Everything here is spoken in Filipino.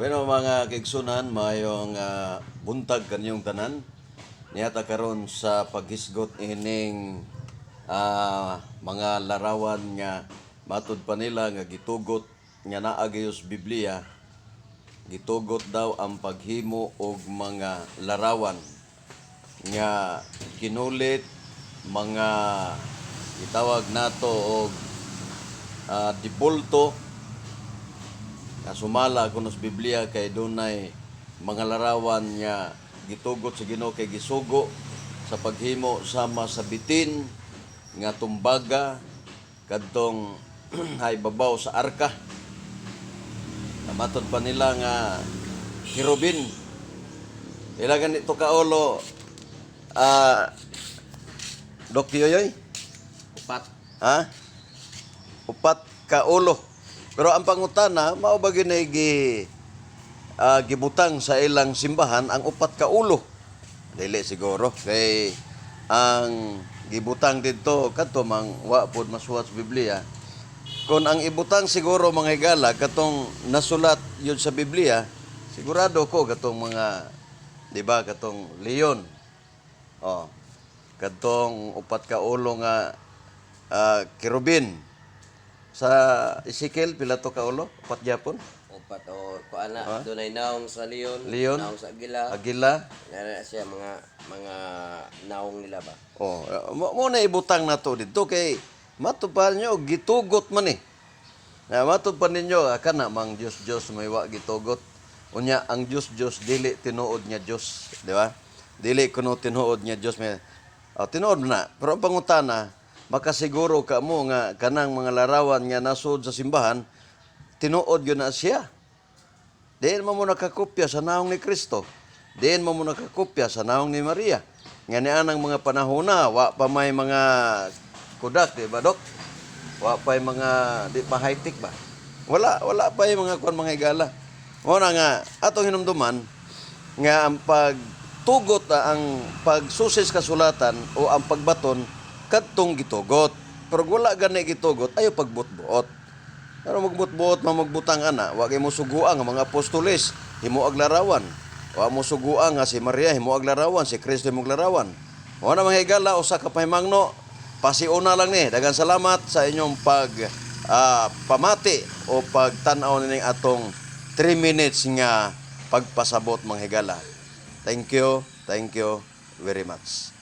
Bueno mga kaigsunan, mayong buntag kanyong tanan. Niyata karon sa paghisgot ining mga larawan nga matud pa nila nga gitugot nga naa gayos Biblia. Gitugot daw ang paghimo og mga larawan nga kinulit mga itawag nato og dibulto sumala kuno sa Biblia kay dunay mga larawan nga gitugot sa Ginoo kay gisugo sa paghimo sama sa bitin nga tumbaga kadtong hay babaw sa arka. Matod pa nila nga kirubin. Ila ganito kaulo Dok Yoyoy? Upat. Ha? Upat ka ulo. Pero ang pangutana, mao ba ginay gibutang sa ilang simbahan ang upat ka ulo? Dili siguro kay ang gibutang didto kadto mang wa pod masuwat sa Biblia. Kung ang ibutang siguro mga higala katong nasulat yun sa Biblia, sigurado ko katong mga, di ba, katong leon. Oh, katong upat ka ulo nga kirubin. Sa Ezekiel, pila to ka ulo? Upat gyapon? Upat o kuana dunay naong sa leon, Leon, naong sa agila. agila. Ngana siya mga naong nila ba. Oh, mo na ibutang nato dito kay matupan nyo gitugot man eh. Na matupan ninyo kana mang Dios may wa gitugot. Unya ang Dios dili tinuod niya Dios, di ba? Dili kuno tinuod niya Dios may tinuod na. Pero ang pangutana, makasiguro ka mo nga kanang mga larawan nga nasud sa simbahan tinuod yun na siya. Diin mo nakakopya sa naong ni Kristo. Diin mo nakakopya sa naong ni Maria. Nga nianang mga panahon na, wa pa may mga kudak, di ba, Dok? Wa pa yung mga, di pa high-tech ba? Wala pa yung mga mga higala. Muna nga, atong hinumduman, nga ang pagtugot, ang pagsusis kasulatan o ang pagbaton, kadtong gitugot. Pero wala gani gitugot, ayaw pagbutbuot. Pero magbutbuot, magbutang ana, wa kay mo suguang ang mga apostoles, himo aglarawan. Wa mo suguang nga si Maria himo aglarawan, si Kristo himo aglarawan. Wa na mga higala usa ka pahimangno, pasiuna lang ni. Daghang salamat sa inyong pamati o pagtan-aw ning atong 3 minutes nga pagpasabot mga higala. Thank you very much.